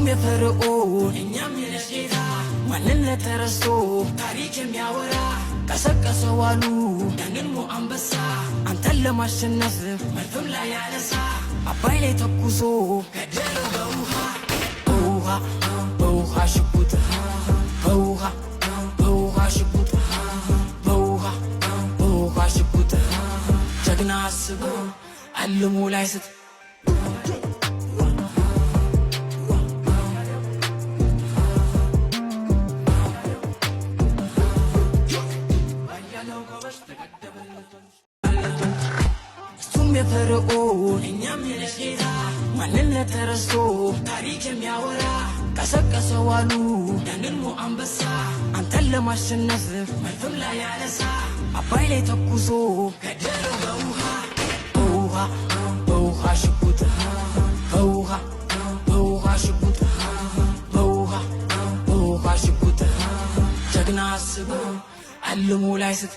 የፈርዖን እኛም የነሽታ ማንነት ተረስቶ ታሪክ የሚያወራ ቀሰቀሰው አሉ ያንን አንበሳ አንተን ለማሸነፍ መርቶም ላይ ያነሳ አባይ ላይ ተኩሶ ገደለው በውሃ ሽጉጥ በውሃ ሽጉጥ ጀግና አስቦ አልሞ ላይ ስት የፈርዖን እኛም የነሽታ ማንነት ተረስቶ ታሪክ የሚያወራ ቀሰቀሰው አሉ ያንን አንበሳ አንተን ለማሸነፍ መርቶም ላይ ያነሳ አባይ ላይ ተኩሶ ገደለው በውሃ ሽጉጥ በውሃ ሽጉጥ ጀግና አስቦ አልሞ ላይ ስት